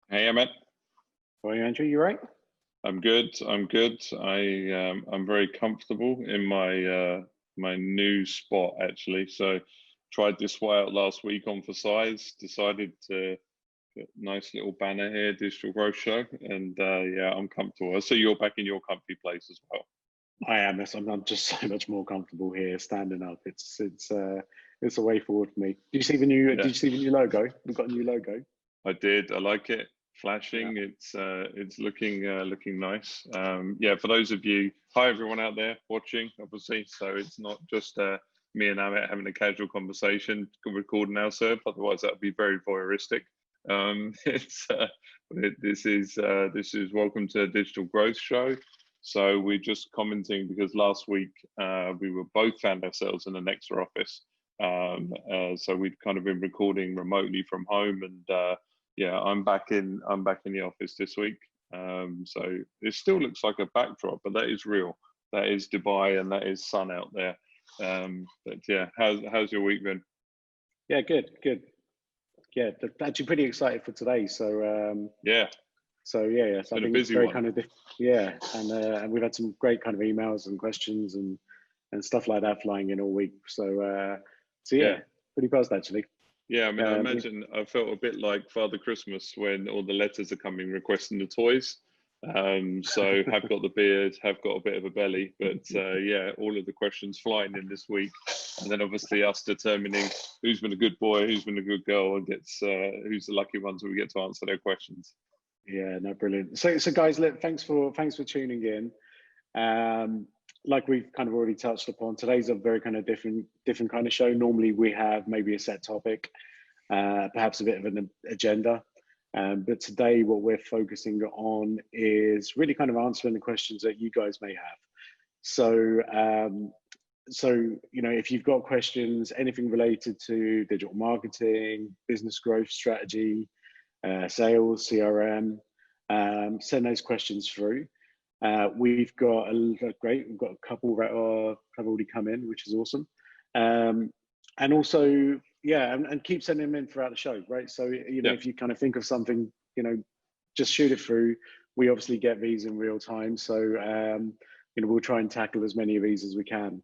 Hey, Amit. Hi, Andrew. You right? I'm good. I'm good. I'm very comfortable in my new spot actually. So tried this way out last week on for size. Decided to get a nice little banner here, Digital Growth Show, and yeah, I'm comfortable. I see you're back in your comfy place as well. I am. I'm just so much more comfortable here, standing up. It's a way forward for me. Did you see the new? Did Yeah, you see the new logo? We've got a new logo. I did. I like it. Yeah. Flashing. It's looking nice. Yeah, for those of you, hi everyone out there watching, obviously. So it's not just me and Amit having a casual conversation, recording ourselves. Otherwise, that would be very voyeuristic. It's this is welcome to Digital Growth Show. So we're just commenting because last week we were both found ourselves in the Nexa office. So we've kind of been recording remotely from home, and yeah, I'm back in the office this week. So it still looks like a backdrop, but that is real. That is Dubai, and that is sun out there. But yeah, how's your week been? Yeah. Good. Good. Yeah. Actually, pretty excited for today. Yeah, Yeah. it's So I been a think it's busy very one. kind of yeah, and we've had some great kind of emails and questions and stuff like that flying in all week. So Yeah, yeah, pretty buzzed actually. yeah. I mean, I Um, imagine I felt a bit like Father Christmas when all the letters are coming requesting the toys. So have got the beard, have got a bit of a belly, but yeah, all of the questions flying in this week, and then obviously us determining who's been a good boy, who's been a good girl, and gets who's the lucky ones who we get to answer their questions. yeah. No, brilliant. So guys, look, thanks for tuning in. Um, like we've kind of already touched upon, today's a very kind of different kind of show. Normally we have maybe a set topic, perhaps a bit of an agenda. But today what we're focusing on is really kind of answering the questions that you guys may have. So, so if you've got questions, anything related to digital marketing, business growth strategy, sales, CRM, send those questions through. We've got we've got a couple that have already come in, which is awesome. And also, yeah, and keep sending them in throughout the show, right? So, Yeah, if you kind of think of something, just shoot it through. We obviously get these in real time. So, we'll try and tackle as many of these as we can.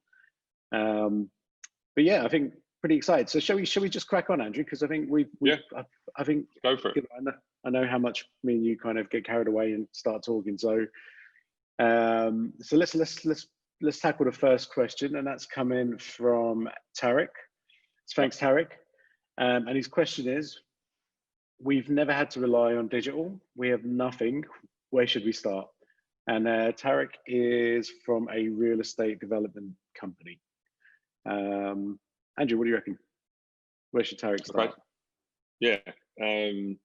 But yeah, I think pretty excited. So shall we just crack on, Andrew? Because I think yeah, I think, go for it. I know how much me and you kind of get carried away and start talking. So let's tackle the first question, and that's coming from Tarek. Yeah. Thanks, Tarek. And his question is: we've never had to rely on digital. We have nothing. Where should we start? And Tarek is from a real estate development company. Andrew, what do you reckon? Where should Tarek Okay. start? Yeah. I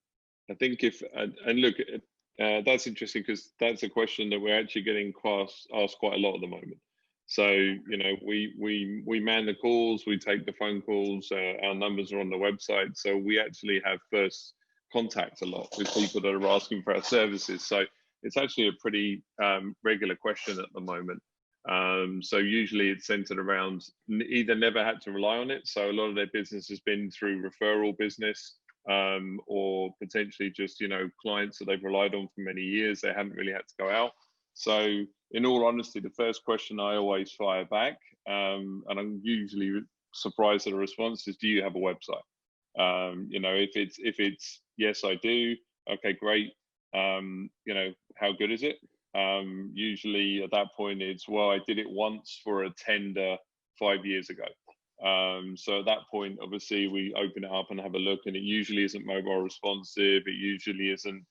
think if and look, that's interesting because that's a question that we're actually getting asked quite a lot at the moment. So we man the calls, we take the phone calls. Our numbers are on the website, so we actually have first contact a lot with people that are asking for our services. So it's actually a pretty regular question at the moment. So usually it's centered around either never had to rely on it, so a lot of their business has been through referral business, or potentially just clients that they've relied on for many years. They haven't really had to go out. So in all honesty, the first question I always fire back, and I'm usually surprised at the response, is, do you have a website? If it's yes, I do. Okay, great. How good is it? Usually at that point it's, well, I did it once for a tender 5 years ago. So at that point, obviously, we open it up and have a look, and it usually isn't mobile responsive. It usually isn't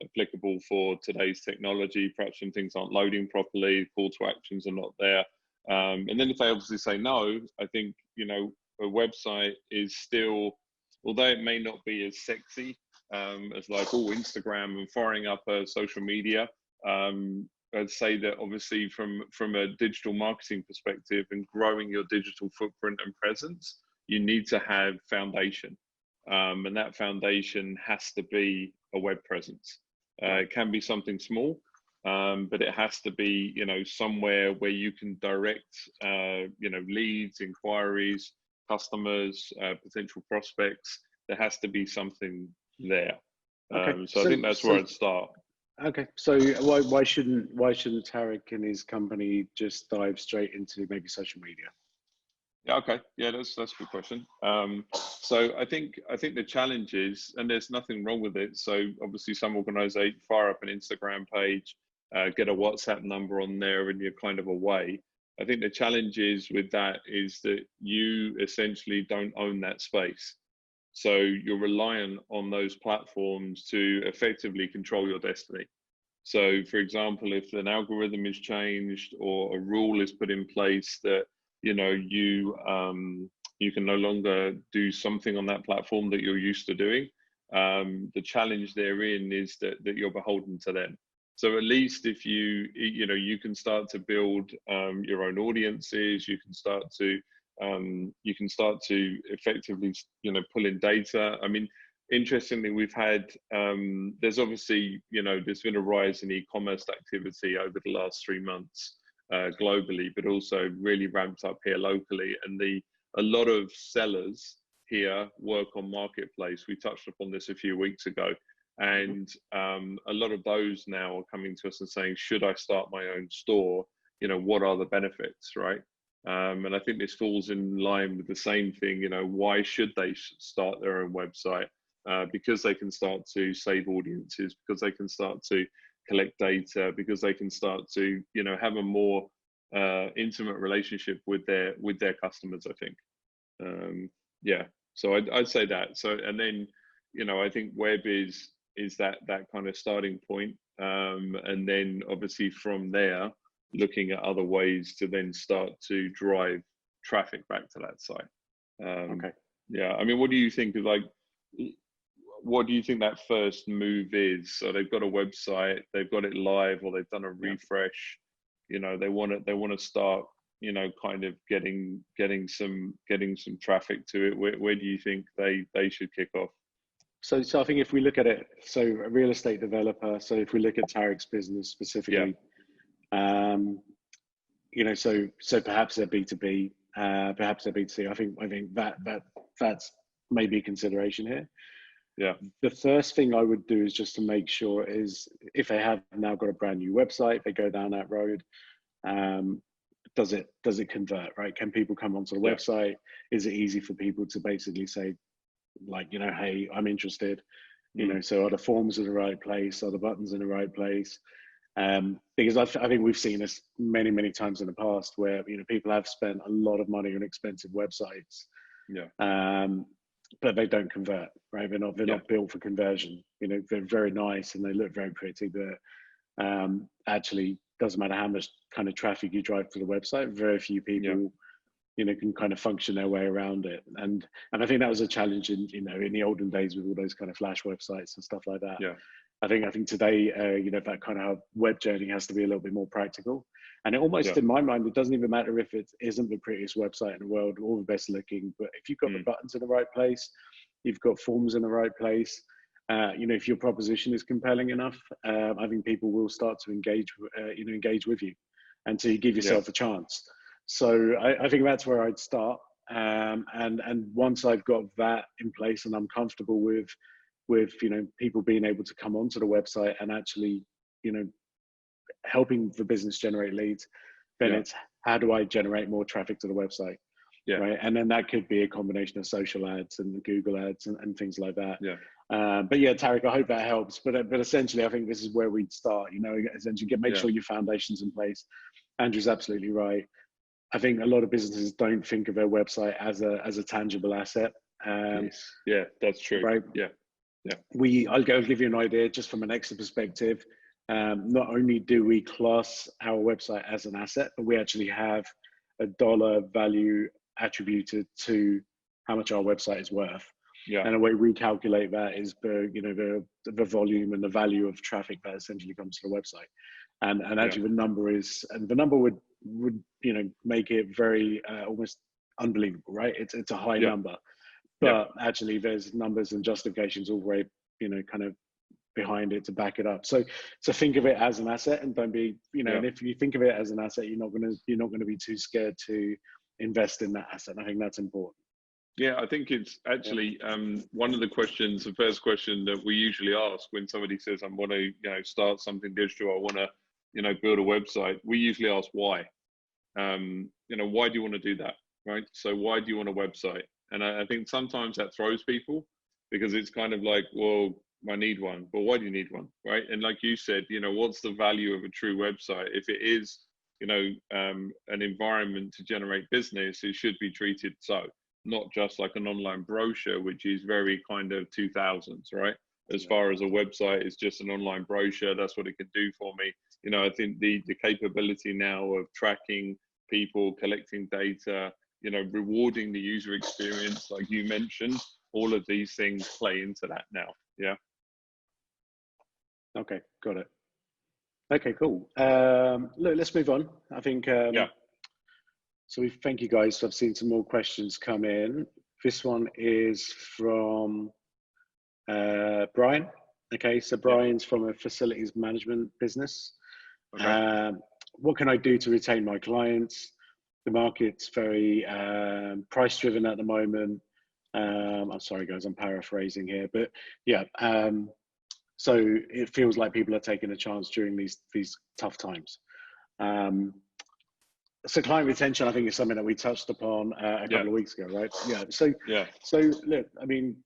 applicable for today's technology. Perhaps some things aren't loading properly, call to actions are not there. And then if they obviously say no, I think, a website is still, although it may not be as sexy as like Instagram and firing up a social media, I'd say that obviously from a digital marketing perspective and growing your digital footprint and presence, you need to have foundation, and that foundation has to be a web presence. It can be something small, but it has to be somewhere where you can direct leads, inquiries, customers, potential prospects. There has to be something there. Okay. So I think that's where I'd start. Okay. So why shouldn't Tarek and his company just dive straight into maybe social media? Yeah, okay. Yeah, that's a good question. So I think the challenge is, and there's nothing wrong with it. So obviously, some organisations fire up an Instagram page, get a WhatsApp number on there, and you're kind of away. I think the challenge is with that is that you essentially don't own that space. So you're reliant on those platforms to effectively control your destiny. So, for example, if an algorithm is changed or a rule is put in place that you can no longer do something on that platform that you're used to doing, the challenge therein is that you're beholden to them. So at least if you can start to build your own audiences, you can start to effectively pull in data. I mean, interestingly, we've had there's obviously there's been a rise in e-commerce activity over the last 3 months globally, but also really ramped up here locally. And a lot of sellers here work on marketplace. We touched upon this a few weeks ago, and a lot of those now are coming to us and saying, should I start my own store? What are the benefits, right? And I think this falls in line with the same thing. Why should they start their own website? Because they can start to save audiences, because they can start to collect data, because they can start to have a more intimate relationship with their customers. I think so I'd say that. So, and then I think web is that kind of starting point, and then obviously from there looking at other ways to then start to drive traffic back to that site. Okay. Yeah, I mean, what do you think of what do you think that first move is? So they've got a website, they've got it live, or they've done a refresh. They want to start, kind of getting some traffic to it. Where do you think they should kick off? So I think if we look at it, so a real estate developer. So if we look at Tarek's business specifically, so perhaps they're B2B, perhaps they're B2C. I think that's maybe a consideration here. Yeah. The first thing I would do is just to make sure is if they have now got a brand new website, they go down that road. Does it convert, right? Can people come onto the website? Is it easy for people to basically say, like, hey, I'm interested, so are the forms in the right place? Are the buttons in the right place? Because I think we've seen this many, many times in the past where, people have spent a lot of money on expensive websites. Yeah. But they don't convert, right? They're not built for conversion. They're very nice and they look very pretty, but actually doesn't matter how much kind of traffic you drive to the website. Very few people, can kind of function their way around it. And I think that was a challenge in the olden days with all those kind of flash websites and stuff like that. Yeah. I think today, that kind of web journey has to be a little bit more practical. And it almost, in my mind, it doesn't even matter if it isn't the prettiest website in the world or the best looking, but if you've got the buttons in the right place, you've got forms in the right place, if your proposition is compelling enough, I think people will start to engage with you, and so you give yourself a chance. So I think that's where I'd start. And once I've got that in place and I'm comfortable with people being able to come onto the website and actually helping the business generate leads, then it's how do I generate more traffic to the website, right? And then that could be a combination of social ads and Google ads and things like that. But yeah, Tarek, I hope that helps. But essentially, I think this is where we'd start. Essentially make sure your foundation's in place. Andrew's absolutely right. I think a lot of businesses don't think of their website as a tangible asset. Yeah, that's true. Right. Yeah. I'll give you an idea just from an Nexa perspective. Not only do we class our website as an asset, but we actually have a dollar value attributed to how much our website is worth. And the way we calculate that is the volume and the value of traffic that essentially comes to the website. And actually the number would make it very almost unbelievable, right? It's a high number. But actually, there's numbers and justifications all the way, kind of behind it to back it up. So think of it as an asset, and don't be, and if you think of it as an asset, you're not going to be too scared to invest in that asset. I think that's important. Yeah, I think it's actually one of the questions, the first question that we usually ask when somebody says, "I want to, start something digital. I want to, build a website." We usually ask why. Why do you want to do that, right? So why do you want a website? And I think sometimes that throws people because it's kind of like, well, I need one. But why do you need one, right? And like you said, what's the value of a true website? If it is, an environment to generate business, it should be treated so, not just like an online brochure, which is very kind of 2000s, right? As far as a website is just an online brochure, that's what it can do for me. I think the capability now of tracking people, collecting data, rewarding the user experience, like you mentioned, all of these things play into that now. Yeah. Okay, got it. Okay, cool. Look, let's move on. I think, Yeah. so thank you guys. I've seen some more questions come in. This one is from Brian. Okay, so Brian's from a facilities management business. Okay. What can I do to retain my clients? The market's very price driven at the moment. I'm sorry, guys, I'm paraphrasing here, but yeah. So it feels like people are taking a chance during these tough times. So client retention, I think, is something that we touched upon a couple of weeks ago, right? Yeah. So look, I mean,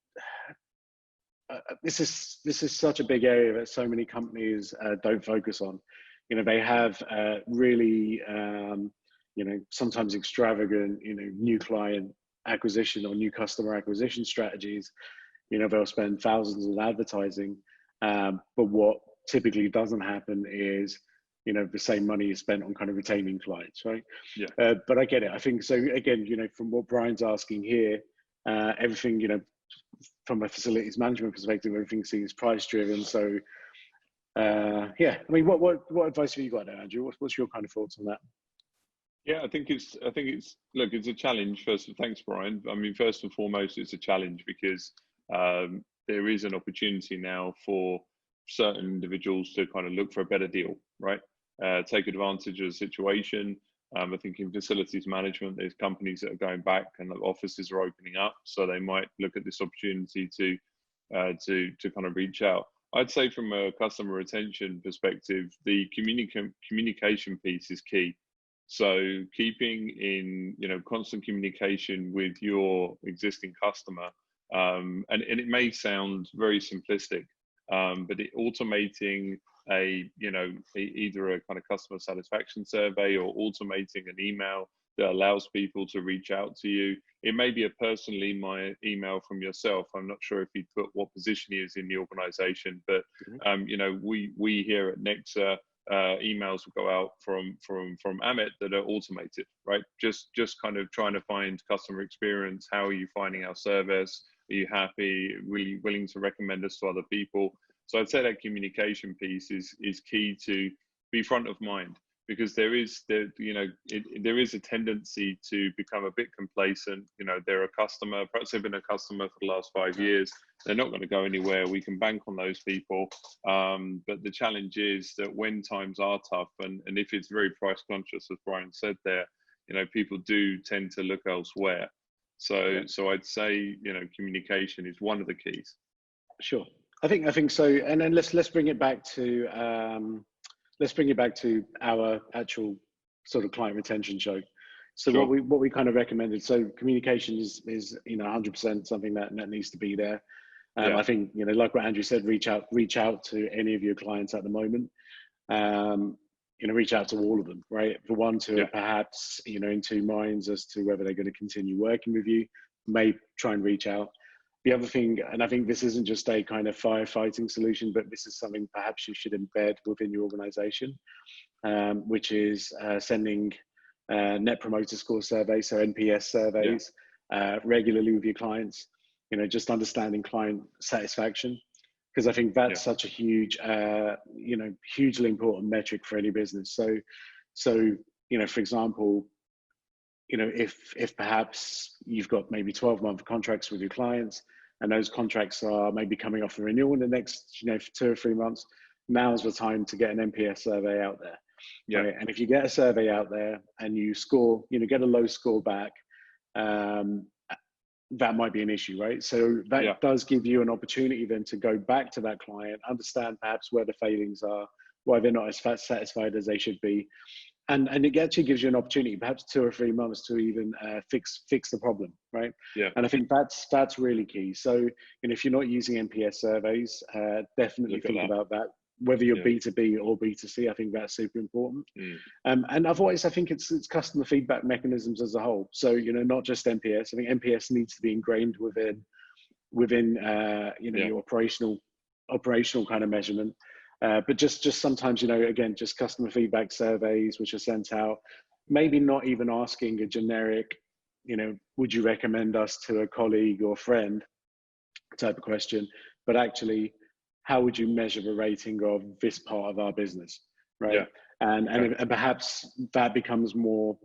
this is such a big area that so many companies don't focus on. They have really, sometimes extravagant, new client acquisition or new customer acquisition strategies. They'll spend thousands on advertising, but what typically doesn't happen is, the same money is spent on kind of retaining clients, right? Yeah. But I get it. I think so. Again, from what Brian's asking here, everything, from a facilities management perspective, everything seems price driven. So, yeah. I mean, what advice have you got there, Andrew? What's your kind of thoughts on that? Yeah, I think it's look, it's a challenge. Thanks, Brian. I mean, first and foremost, it's a challenge because there is an opportunity now for certain individuals to kind of look for a better deal, right? Take advantage of the situation. I think in facilities management, there's companies that are going back and the offices are opening up, so they might look at this opportunity to kind of reach out. I'd say from a customer retention perspective, the communication piece is key. So keeping in constant communication with your existing customer, and it may sound very simplistic, but automating either a kind of customer satisfaction survey or automating an email that allows people to reach out to you. It may be a personal email from yourself. I'm not sure if you put what position he is in the organization, but we here at Nexa, emails will go out from Amit that are automated, right? Just kind of trying to find customer experience. How are you finding our service? Are you happy? Really willing to recommend us to other people? So I'd say that communication piece is key to be front of mind, because there is a tendency to become a bit complacent. They're a customer, perhaps they've been a customer for the last 5 years. They're not going to go anywhere. We can bank on those people. But the challenge is that when times are tough, and if it's very price conscious, as Brian said there, people do tend to look elsewhere. So I'd say, communication is one of the keys. Sure. I think so. And then let's bring it back to our actual sort of client retention show. So Sure. what we kind of recommended. So communication is 100% something that needs to be there. I think like what Andrew said, reach out to any of your clients at the moment. Reach out to all of them, right? The ones who are perhaps in two minds as to whether they're going to continue working with you, may try and reach out. The other thing, and I think this isn't just a kind of firefighting solution, but this is something perhaps you should embed within your organization, which is sending net promoter score surveys, so NPS surveys, regularly with your clients, just understanding client satisfaction. Because I think that's such a huge, hugely important metric for any business. So for example, if perhaps you've got maybe 12-month contracts with your clients, and those contracts are maybe coming off the renewal in the next 2 or 3 months, now's the time to get an NPS survey out there. Yeah. Right? And if you get a survey out there and you score, get a low score back, that might be an issue, right? So Yeah. that does give you an opportunity then to go back to that client, understand perhaps where the failings are, why they're not as satisfied as they should be, and it actually gives you an opportunity, perhaps 2 or 3 months, to even fix the problem, right? Yeah. And I think that's really key. So, if you're not using NPS surveys, definitely think about that. Whether you're B2B or B2C, I think that's super important. And otherwise, I think it's customer feedback mechanisms as a whole. So, not just NPS. I think NPS needs to be ingrained within your operational kind of measurement. But just sometimes, again, just customer feedback surveys which are sent out, maybe not even asking a generic, would you recommend us to a colleague or friend type of question, but actually, how would you measure the rating of this part of our business, right? Yeah. And perhaps that becomes more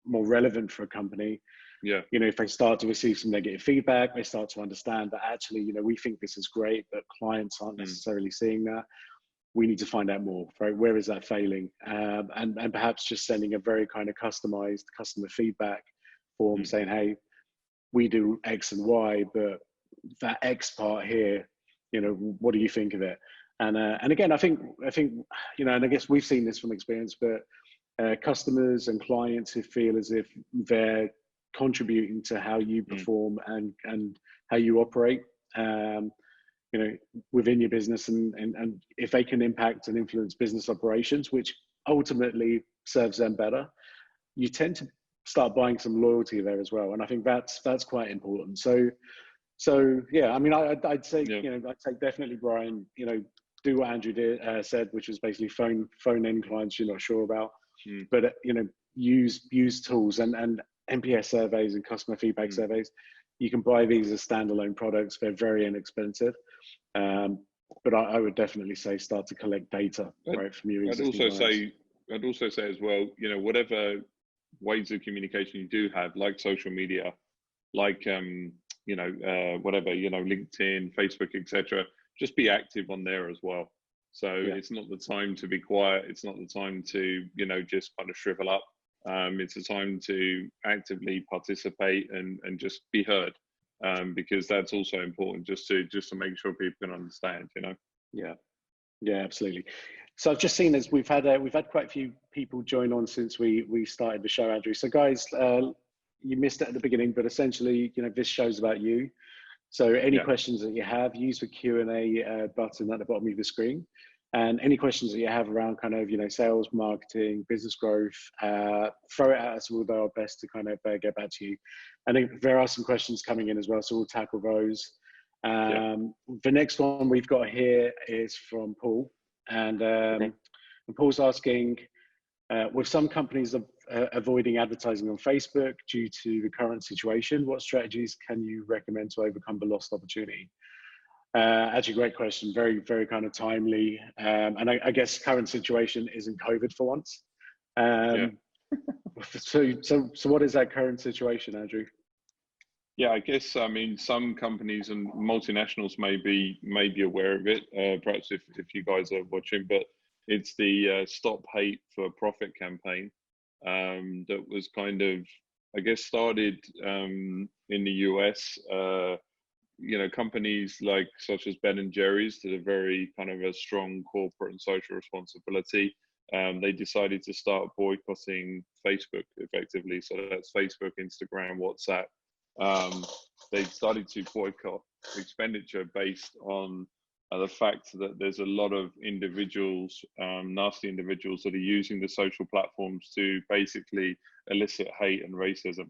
relevant for a company. Yeah. If they start to receive some negative feedback, they start to understand that actually, we think this is great, but clients aren't necessarily seeing that. We need to find out more, right? Where is that failing? And perhaps just sending a very kind of customized customer feedback form saying, hey, we do X and Y, but that X part here, what do you think of it? And again, I think, and I guess we've seen this from experience, but customers and clients who feel as if they're contributing to how you perform and how you operate, within your business, and if they can impact and influence business operations, which ultimately serves them better, you tend to start buying some loyalty there as well. And I think that's quite important. So yeah, I mean, I'd say, I'd say definitely, Brian, do what Andrew said, which was basically phone in clients you're not sure about, but use tools and NPS surveys and customer feedback surveys. You can buy these as standalone products; they're very inexpensive. But I would definitely say start to collect data right from your existing clients. I'd also say as well, whatever ways of communication you do have, like social media, like whatever, LinkedIn, Facebook, etc. Just be active on there as well. So it's not the time to be quiet. It's not the time to, just kind of shrivel up. It's a time to actively participate and just be heard, because that's also important, just to make sure people can understand. Yeah, absolutely. So I've just seen as we've had quite a few people join on since we started the show, Andrew. So guys, you missed it at the beginning, but essentially, this show's about you. So any questions that you have, use the Q&A button at the bottom of the screen. And any questions that you have around kind of, sales, marketing, business growth, throw it at us. We'll do our best to kind of get back to you. I think there are some questions coming in as well, so we'll tackle those. The next one we've got here is from Paul. And Paul's asking, with some companies avoiding advertising on Facebook due to the current situation, what strategies can you recommend to overcome the lost opportunity? Actually, great question. Very, very kind of timely. And I guess current situation isn't COVID for once. So what is that current situation, Andrew? Yeah, I guess, I mean, some companies and multinationals may be aware of it, perhaps if you guys are watching, but it's the Stop Hate for Profit campaign that was kind of, I guess, started in the US. Companies such as Ben and Jerry's, that are very kind of a strong corporate and social responsibility. They decided to start boycotting Facebook effectively. So that's Facebook, Instagram, WhatsApp. They started to boycott expenditure based on the fact that there's a lot of individuals, nasty individuals, that are using the social platforms to basically elicit hate and racism.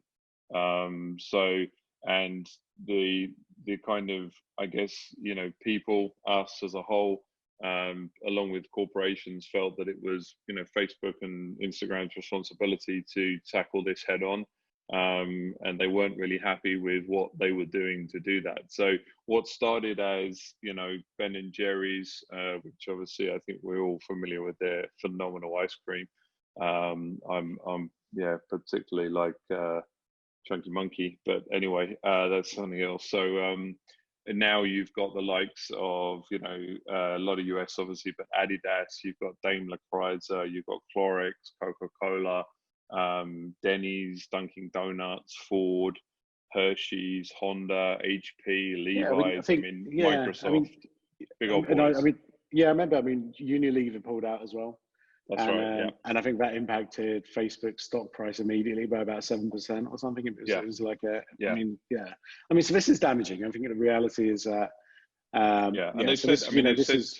And the kind of, I guess, people, us as a whole, along with corporations, felt that it was, Facebook and Instagram's responsibility to tackle this head on. And they weren't really happy with what they were doing to do that. So what started as, Ben and Jerry's, which obviously I think we're all familiar with their phenomenal ice cream. I'm particularly like Chunky Monkey, but anyway, that's something else. So and now you've got the likes of, a lot of US obviously, but Adidas, you've got Daimler Chrysler, you've got Clorox, Coca-Cola, Denny's, Dunkin' Donuts, Ford, Hershey's, Honda, HP, Yeah, I mean, I Levi's, think, yeah, I Microsoft, mean, big old and I boys. mean, yeah, I remember. I mean, Unilever pulled out as well, That's right. Yeah. and I think that impacted Facebook's stock price immediately by about 7% or something. Yeah. It was like a, I Yeah. mean, yeah, I mean, so this is damaging. I think the reality is that, Yeah. And yeah. they So said, this, I mean, they've this said is,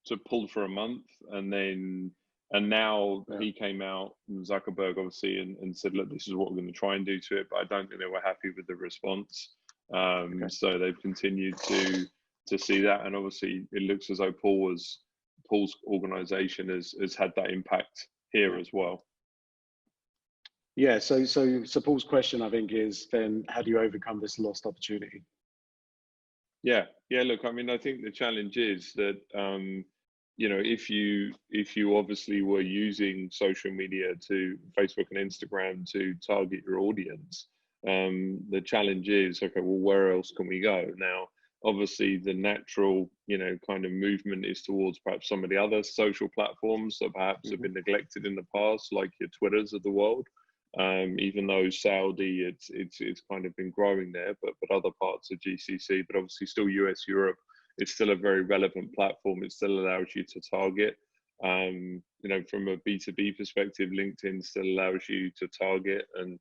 to pull for a month, and now yeah, he came out, Zuckerberg obviously, and said, look, this is what we're going to try and do to it. But I don't think they were happy with the response. okay. So they've continued to see that, and obviously it looks as though Paul's organization has had that impact here Yeah. as well. Yeah. So Paul's question, I think, is then how do you overcome this lost opportunity? Yeah, yeah. Look, I mean, I think the challenge is that you know, if you obviously were using social media to Facebook and Instagram to target your audience, the challenge is, okay, well, where else can we go now? Obviously, the natural, you know, kind of movement is towards perhaps some of the other social platforms that perhaps have Hmm. been neglected in the past, like your Twitters of the world. Even though Saudi, it's kind of been growing there, but other parts of GCC, but obviously still US, Europe, it's still a very relevant platform. It still allows you to target. You know, from a B2B perspective, LinkedIn still allows you to target and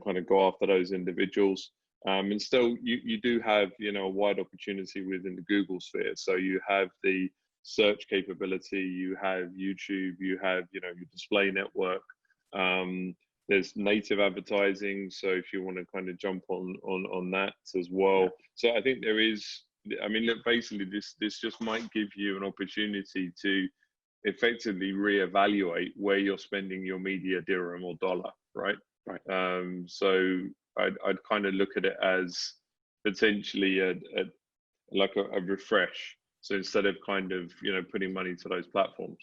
kind of go after those individuals. And still, you do have, you know, a wide opportunity within the Google sphere. So you have the search capability, you have YouTube, you have, you know, your display network. There's native advertising, so if you want to kind of jump on that as well. Yeah. So I think there is, I mean, look, basically this just might give you an opportunity to effectively reevaluate where you're spending your media dirham or dollar, right? Right. So I'd kind of look at it as potentially a refresh. So instead of kind of, you know, putting money to those platforms.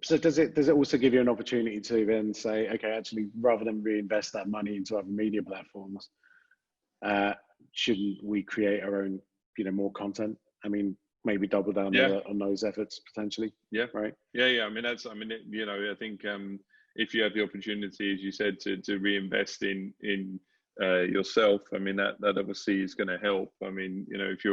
So does it also give you an opportunity to then say, okay, actually, rather than reinvest that money into other media platforms, uh, shouldn't we create our own, you know, more content? I mean, maybe double down Yeah, on those efforts potentially. yeah, Right. yeah. I mean, you know, I think if you have the opportunity, as you said, to reinvest in yourself, I mean, that obviously is going to help. I mean, you know, if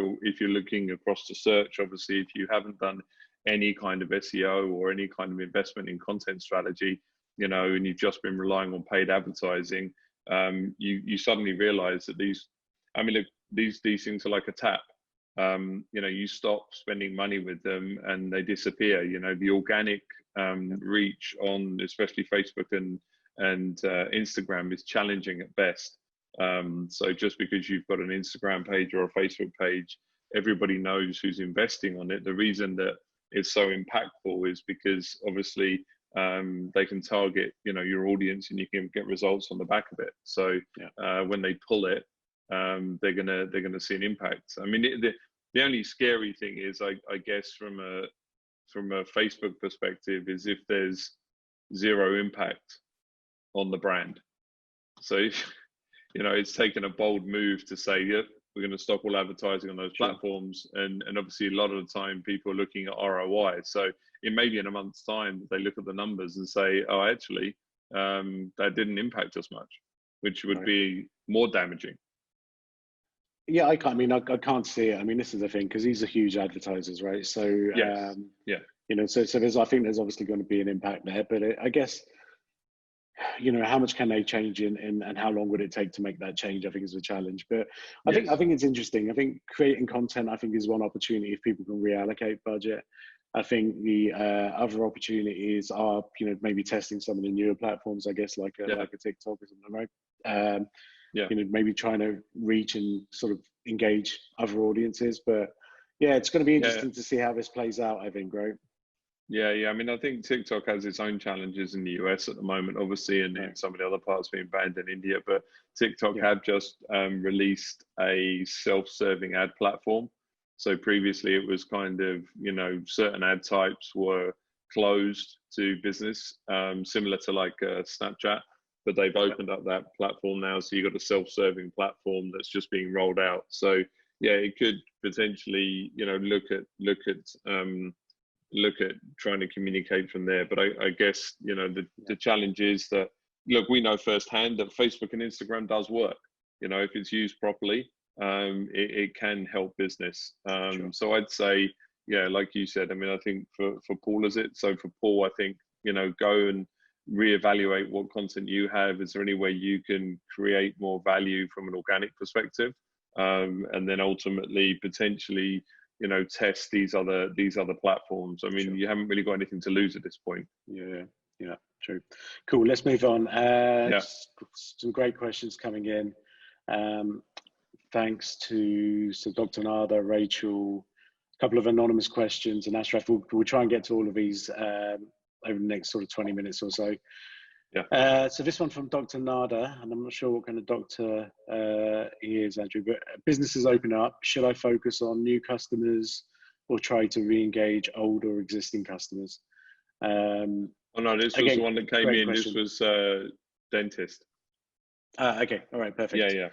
you're looking across the search, obviously, if you haven't done any kind of SEO or any kind of investment in content strategy, you know, and you've just been relying on paid advertising, you suddenly realize that I mean, look, these things are like a tap. You know, you stop spending money with them and they disappear. You know, the organic reach on especially Facebook and Instagram is challenging at best. So just because you've got an Instagram page or a Facebook page, everybody knows who's investing on it. The reason that it's so impactful is because obviously they can target, you know, your audience and you can get results on the back of it. So Yeah. when they pull it, they're gonna see an impact. I mean, the only scary thing is, I guess, from a Facebook perspective, is if there's zero impact on the brand. So, you know, it's taken a bold move to say, yep, we're going to stop all advertising on those Sure. platforms, and obviously a lot of the time people are looking at ROI. So it may be in a month's time they look at the numbers and say, oh, actually, that didn't impact us much, which would Right. be more damaging. Yeah, I can't. I mean, I can't see it. I mean, this is the thing because these are huge advertisers, right? So, Yes. Yeah. you know, so there's, I think there's obviously going to be an impact there, but I guess, you know, how much can they change and how long would it take to make that change? I think is a challenge. But I Yes. think it's interesting. I think creating content, I think, is one opportunity if people can reallocate budget. I think the other opportunities are, you know, maybe testing some of the newer platforms, I guess, like Yeah. a TikTok or something, right? Yeah. You know, maybe trying to reach and sort of engage other audiences. But yeah, it's going to be Yeah. interesting to see how this plays out, I think, right? Yeah. I mean, I think TikTok has its own challenges in the US at the moment, obviously, and in some of the other parts being banned in India. But TikTok Yeah. have just released a self-serving ad platform. So previously, it was kind of, you know, certain ad types were closed to business, similar to like Snapchat. But they've opened up that platform now, so you've got a self-serving platform that's just being rolled out. So yeah, it could potentially, you know, look at trying to communicate from there. But I guess, you know, the challenge is that, look, we know firsthand that Facebook and Instagram does work. if it's used properly, it can help business. Sure. So I'd say, yeah, like you said, I mean, I think for Paul, is it? So for Paul, I think, go and reevaluate what content you have. Is there any way you can create more value from an organic perspective? And then ultimately, potentially, test these other platforms. I mean, Sure. you haven't really got anything to lose at this point. Yeah, true. Cool. Let's move on. Yeah. Some great questions coming in. Thanks to Dr. Nada, Rachel, a couple of anonymous questions, and Ashraf. We'll try and get to all of these over the next sort of 20 minutes or so. Yeah. So this one from Dr. Nada, and I'm not sure what kind of doctor he is, Andrew, but businesses open up. Should I focus on new customers or try to re-engage old or existing customers? Oh no, this was again, the one that came in. question. This was dentist. Okay, all right, perfect. Yeah.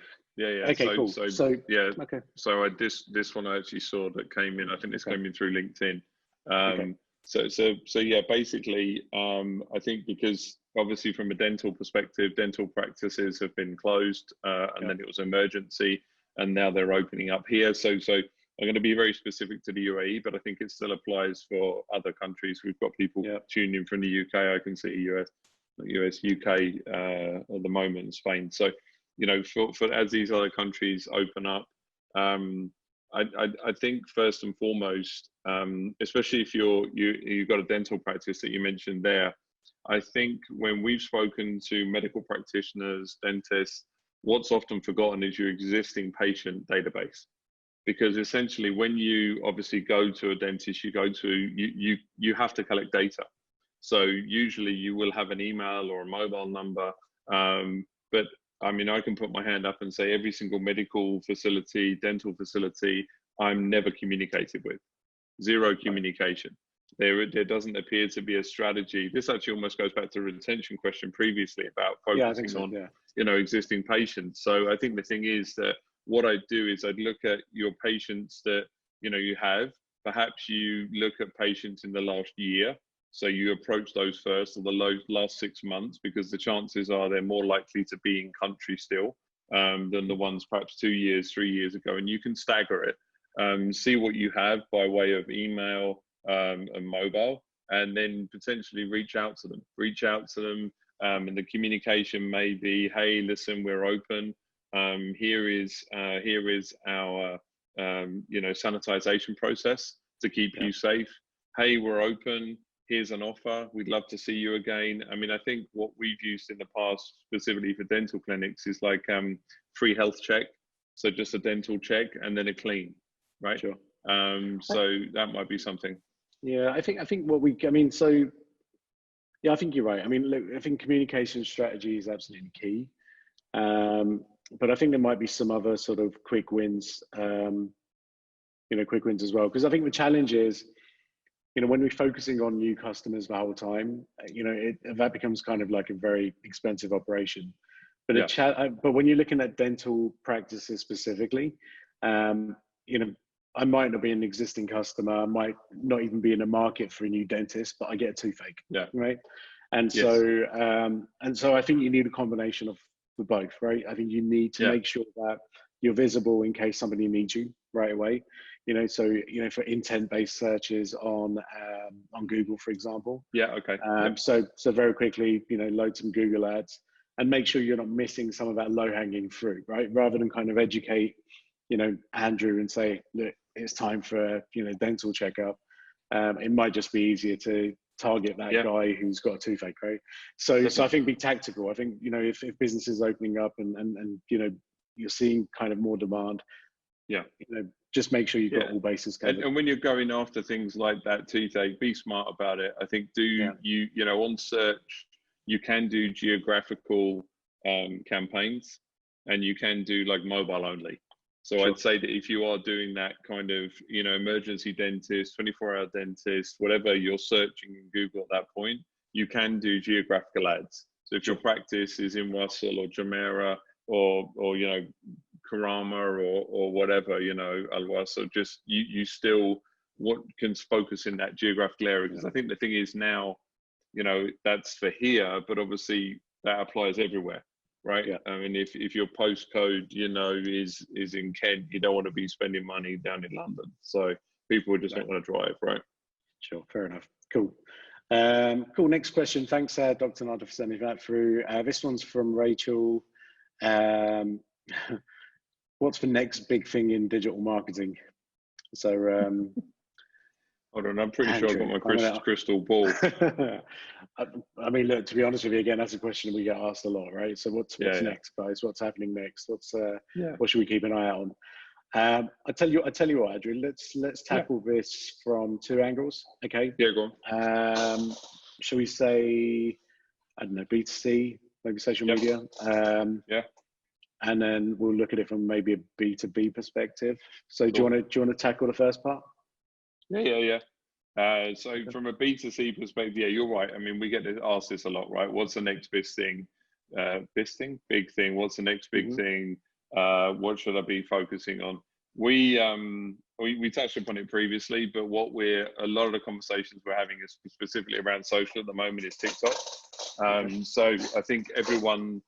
Okay, cool. So yeah, okay. So this one I actually saw that came in. I think this came in through LinkedIn. Okay. So yeah, basically, I think because obviously from a dental perspective, dental practices have been closed, and then it was emergency, and now they're opening up here. So I'm going to be very specific to the UAE, but I think it still applies for other countries. We've got people tuned in from the UK. I can see US, UK at the moment, Spain. So, for as these other countries open up, I think first and foremost, especially if you've got a dental practice that you mentioned there, I think when we've spoken to medical practitioners, dentists, what's often forgotten is your existing patient database. Because essentially, when you obviously go to a dentist, you have to collect data. So usually you will have an email or a mobile number, but I mean, I can put my hand up and say every single medical facility, dental facility, I'm never communicated with. Zero communication. There doesn't appear to be a strategy. This actually almost goes back to the retention question previously about focusing on, existing patients. So I think the thing is that what I'd do is I'd look at your patients that, you have. Perhaps you look at patients in the last year. So you approach those first, or the last 6 months, because the chances are they're more likely to be in country still than the ones perhaps 2 years, 3 years ago. And you can stagger it, see what you have by way of email and mobile, and then potentially reach out to them. And the communication may be, hey, listen, we're open. Here is our sanitization process to keep you safe. Hey, we're open. Here's an offer. We'd love to see you again. I mean, I think what we've used in the past, specifically for dental clinics, is like free health check. So just a dental check and then a clean, right? Sure. So that might be something. Yeah, I think I think you're right. I mean, look, I think communication strategy is absolutely key. But I think there might be some other sort of quick wins, quick wins as well. Because I think the challenge is, when we're focusing on new customers the whole time, that becomes kind of like a very expensive operation. But but when you're looking at dental practices specifically, I might not be an existing customer. I might not even be in a market for a new dentist, but I get a toothache. Yeah. Right. And so I think you need a combination of both, right? I think you need to make sure that you're visible in case somebody needs you right away. For intent-based searches on Google, for example. Yeah. Okay. So very quickly, load some Google ads and make sure you're not missing some of that low-hanging fruit, right? Rather than kind of educate, Andrew and say, look, it's time for a dental checkup. It might just be easier to target that guy who's got a toothache, right? So I think be tactical. I think, if business is opening up and you're seeing kind of more demand, just make sure you've got all bases covered. And when you're going after things like that toothache, be smart about it. I think on search, you can do geographical campaigns, and you can do like mobile only. So I'd say that if you are doing that kind of, emergency dentist, 24-hour dentist, whatever you're searching in Google at that point, you can do geographical ads. So if your practice is in Russell or Jumeirah or Karama or whatever, Al-Wasl, just you still can focus in that geographical area. Because I think the thing is now, that's for here, but obviously that applies everywhere. right? Yeah. I mean, if your postcode, is in Kent, you don't want to be spending money down in London. So people are just not going to drive, right? Sure, fair enough. Cool. Cool. Next question. Thanks, Dr. Nada, for sending that through. This one's from Rachel. Um, what's the next big thing in digital marketing? So, Hold on, I'm pretty Andrew, sure I've got my crystal ball. I mean, look, to be honest with you, again, that's a question we get asked a lot, right? So what's next, guys? What's happening next? What should we keep an eye out on? I tell you what, Andrew. Let's tackle this from two angles. Okay. Yeah, go on. Shall we say, I don't know, B2C, maybe social media? Yeah. And then we'll look at it from maybe a B2B perspective. So do you want to tackle the first part? Yeah. So from a B2C perspective, yeah, you're right. I mean, we get asked this a lot, right? What's the next big thing? Big thing. What's the next big thing? What should I be focusing on? We touched upon it previously, but a lot of the conversations we're having is specifically around social at the moment is TikTok. So I think everyone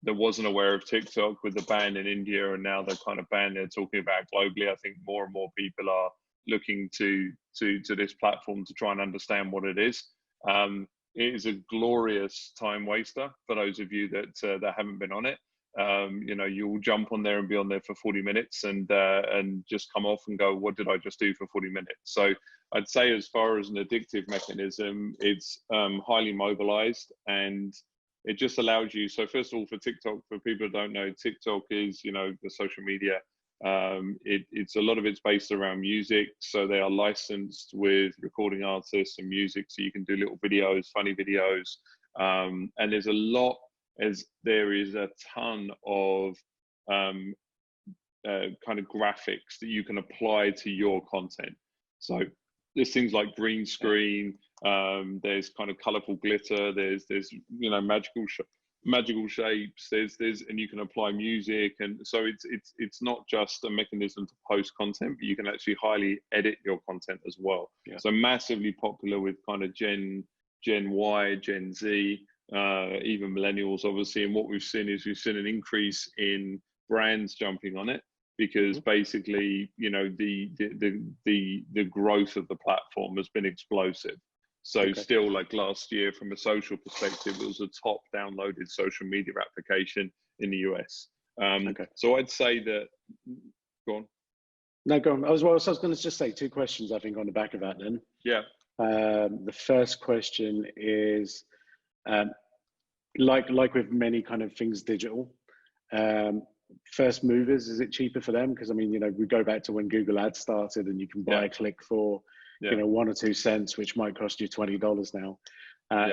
that wasn't aware of TikTok with the ban in India and now the kind of ban they're talking about globally, I think more and more people are looking to this platform to try and understand what it is. It is a glorious time waster for those of you that haven't been on it. You'll jump on there and be on there for 40 minutes and just come off and go, what did I just do for 40 minutes? So I'd say as far as an addictive mechanism, it's highly mobilized and it just allows you. So first of all, for TikTok, for people who don't know, TikTok is, the social media. It's a lot of it's based around music. So they are licensed with recording artists and music. So you can do little videos, funny videos. And there's there is a ton of kind of graphics that you can apply to your content. So there's things like green screen, there's kind of colorful glitter, there's magical shapes, and you can apply music, and so it's not just a mechanism to post content, but you can actually highly edit your content as well. So massively popular with kind of Gen Y, Gen Z, even millennials, obviously. And what we've seen an increase in brands jumping on it because basically, the growth of the platform has been explosive. So still, like last year, from a social perspective, it was a top downloaded social media application in the US. So I'd say that. Go on. No, go on. I was going to just say two questions, I think, on the back of that then. Yeah. The first question is, like with many kind of things digital, first movers, is it cheaper for them? Because I mean, we go back to when Google Ads started and you can buy a click for 1 or 2 cents, which might cost you $20 now.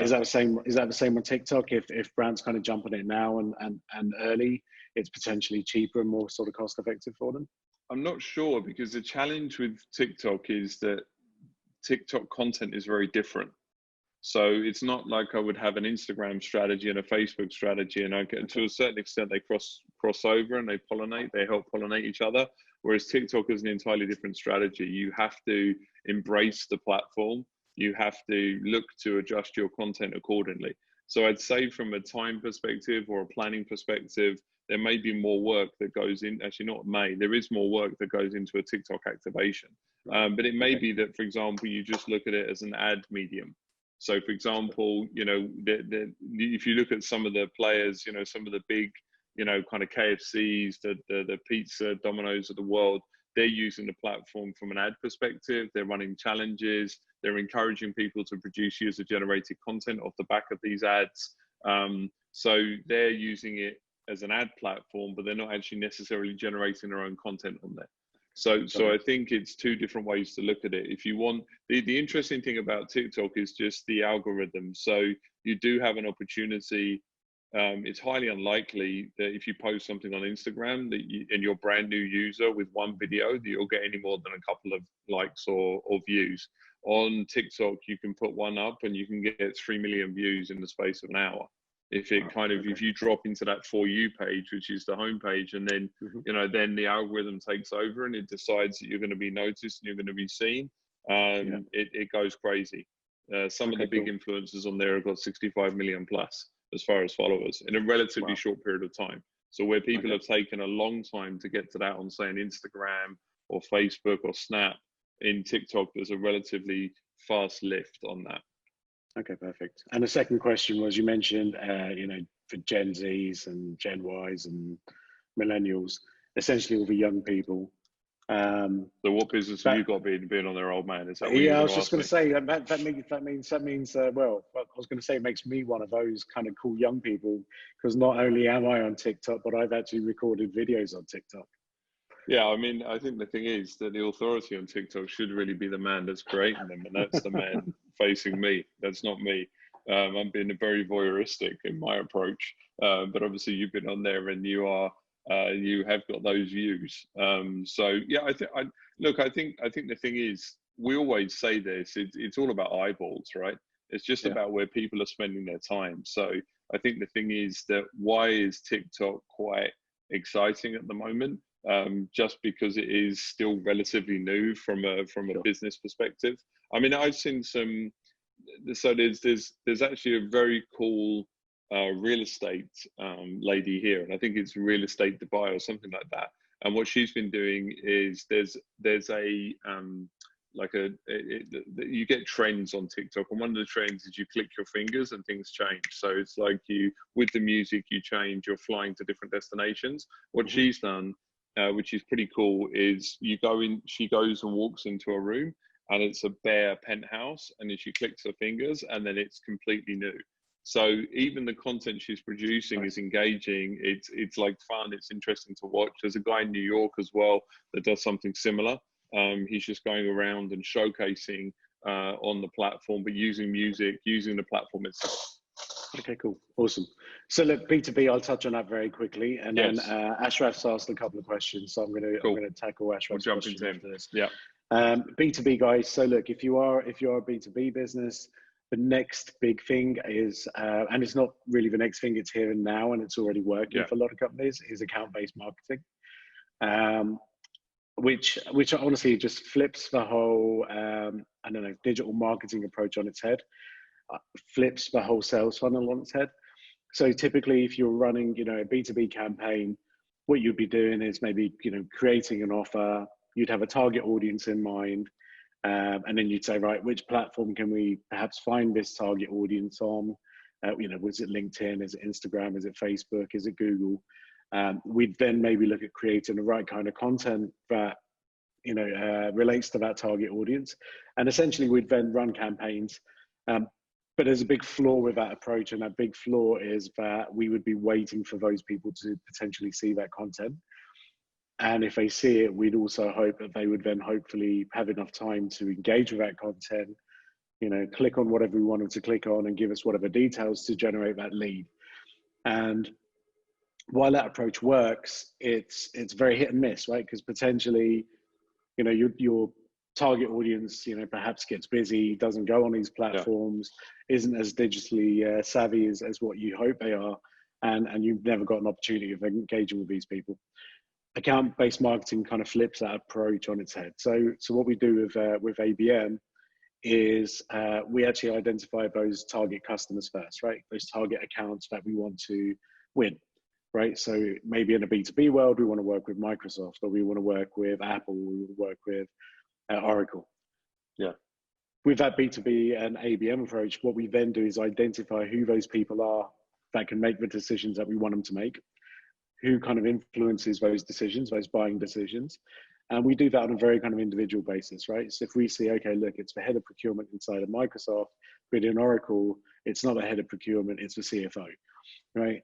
Is that the same on TikTok? If brands kind of jump on it now and early, it's potentially cheaper and more sort of cost effective for them? I'm not sure, because the challenge with TikTok is that TikTok content is very different. So it's not like I would have an Instagram strategy and a Facebook strategy, and to a certain extent they cross over and they help pollinate each other. Whereas TikTok is an entirely different strategy. You have to embrace the platform. You have to look to adjust your content accordingly. So I'd say from a time perspective or a planning perspective, there may be more work that goes in. Actually, there is more work that goes into a TikTok activation. But it may be that, for example, you just look at it as an ad medium. So, for example, if you look at some of the players, some of the big, kind of KFCs, the pizza Domino's of the world, they're using the platform from an ad perspective. They're running challenges. They're encouraging people to produce user-generated content off the back of these ads. So they're using it as an ad platform, but they're not actually necessarily generating their own content on there. So I think it's two different ways to look at it. If you want, the interesting thing about TikTok is just the algorithm. So you do have an opportunity. It's highly unlikely that if you post something on Instagram and you're a brand new user with one video, that you'll get any more than a couple of likes or views. On TikTok, you can put one up and you can get 3 million views in the space of an hour. If you drop into that For You page, which is the homepage, and then, then the algorithm takes over and it decides that you're going to be noticed and you're going to be seen, it goes crazy. Some of the big influencers on there have got 65 million plus. as far as followers in a relatively Wow. short period of time. So where people Okay. have taken a long time to get to that on, say, an Instagram or Facebook or Snap, in TikTok, there's a relatively fast lift on that. Okay, perfect. And the second question was, you mentioned, you know, for Gen Zs and Gen Ys and millennials, essentially all the young people. So what business have But you got being on there, old man? Is that what you're yeah, I going was to just ask going me? to say that means well, I was going to say it makes me one of those kind of cool young people, because not only am I on TikTok, but I've actually recorded videos on TikTok. Yeah, I mean, I think the thing is that the authority on TikTok should really be the man that's creating them, and that's the man facing me. That's not me. I'm being very voyeuristic in my approach, but obviously you've been on there and you have got those views. So yeah, I think the thing is, we always say this. It's all about eyeballs, right? It's just Yeah, about where people are spending their time. So I think the thing is that why is TikTok quite exciting at the moment? Just because it is still relatively new from a sure. business perspective. I mean, I've seen some. So there's actually a very cool real estate lady here, and I think it's Real Estate Dubai or something like that. And what she's been doing is there's a you get trends on TikTok, and one of the trends is you click your fingers and things change. So it's like you, with the music, you change, you're flying to different destinations. What Hmm. she's done, which is pretty cool, is she goes and walks into a room and it's a bare penthouse, and then she clicks her fingers and then it's completely new. So even the content she's producing is Nice. engaging. It's like fun. It's interesting to watch. There's a guy in New York as well that does something similar. He's just going around and showcasing on the platform, but using music, using the platform itself. Okay, cool. Awesome. So look, B2B, I'll touch on that very quickly. And then Yes, Ashraf's asked a couple of questions. So I'm cool. gonna tackle We'll Ashraf's jump question into him. after this. Yeah, B2B guys. So look, if you are a B2B business, the next big thing is, and it's not really the next thing, it's here and now, and it's already working yeah, for a lot of companies, is account-based marketing. Which honestly just flips the whole, I don't know, digital marketing approach on its head, flips the whole sales funnel on its head. So typically, if you're running, you know, a B2B campaign, what you'd be doing is maybe, you know, creating an offer. You'd have a target audience in mind, and then you'd say, right, which platform can we perhaps find this target audience on? You know, was it LinkedIn? Is it Instagram? Is it Facebook? Is it Google? We'd then maybe look at creating the right kind of content that, you know, relates to that target audience, and essentially we'd then run campaigns. But there's a big flaw with that approach, and that big flaw is that we would be waiting for those people to potentially see that content. And if they see it, we'd also hope that they would then hopefully have enough time to engage with that content, you know, click on whatever we want them to click on and give us whatever details to generate that lead. And while that approach works, it's very hit and miss, right? Because potentially, you know, your target audience, you know, perhaps gets busy, doesn't go on these yeah, platforms, isn't as digitally savvy as what you hope they are, and you've never got an opportunity of engaging with these people. Account-based marketing kind of flips that approach on its head. So what we do with ABM is we actually identify those target customers first, right? Those target accounts that we want to win, right? So maybe in a B2B world, we want to work with Microsoft, or we want to work with Apple, we want to work with Oracle. yeah, With that B2B and ABM approach, what we then do is identify who those people are that can make the decisions that we want them to make, who kind of influences those decisions, those buying decisions. And we do that on a very kind of individual basis, right? So if we see, okay, look, it's the head of procurement inside of Microsoft, but in Oracle, it's not the head of procurement, it's the CFO, right?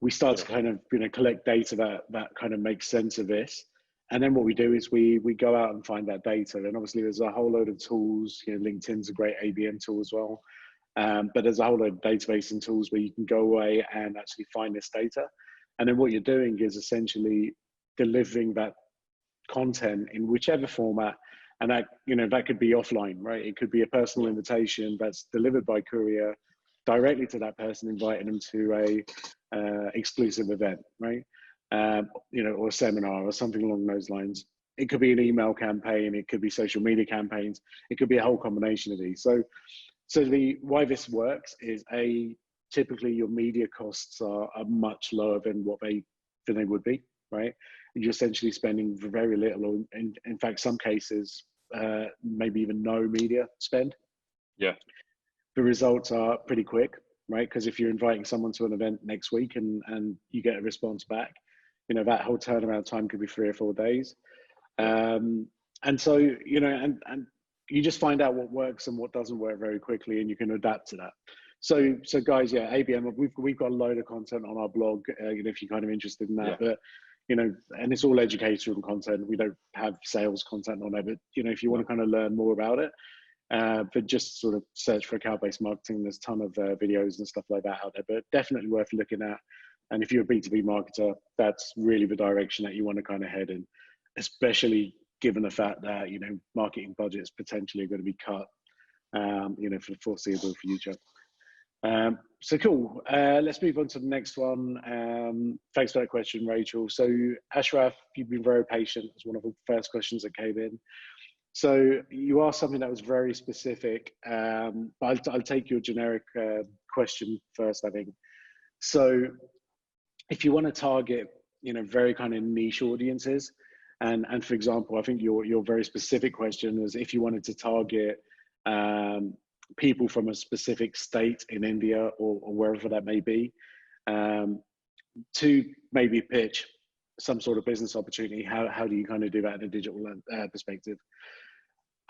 We start yeah, to kind of, you know, collect data that kind of makes sense of this. And then what we do is we go out and find that data. And obviously there's a whole load of tools, you know, LinkedIn's a great ABM tool as well. But there's a whole load of database and tools where you can go away and actually find this data. And then what you're doing is essentially delivering that content in whichever format. And that, you know, that could be offline, right? It could be a personal yeah, invitation that's delivered by courier directly to that person, inviting them to a exclusive event, right? You know, or a seminar or something along those lines. It could be an email campaign. It could be social media campaigns. It could be a whole combination of these. So why this works is typically your media costs are much lower than they would be, right? And you're essentially spending very little, or in fact, some cases, maybe even no media spend. Yeah. The results are pretty quick, right? Because if you're inviting someone to an event next week and you get a response back, you know, that whole turnaround time could be 3 or 4 days. And so, you know, and you just find out what works and what doesn't work very quickly, and you can adapt to that. So guys, yeah, ABM, we've got a load of content on our blog, you know, if you're kind of interested in that. But, you know, and it's all educational content. We don't have sales content on it, but, you know, if you want to kind of learn more about it, but just sort of search for account-based marketing. There's a ton of videos and stuff like that out there, but definitely worth looking at. And if you're a B2B marketer, that's really the direction that you want to kind of head in, especially given the fact that, you know, marketing budgets potentially are going to be cut, you know, for the foreseeable future. So cool. Let's move on to the next one. Thanks for that question, Rachel. So Ashraf, you've been very patient. It's one of the first questions that came in. So you asked something that was very specific, but I'll take your generic question first, I think. So if you want to target, you know, very kind of niche audiences, and for example, I think your very specific question was if you wanted to target people from a specific state in India or wherever that may be, to maybe pitch some sort of business opportunity. How do you kind of do that in a digital perspective?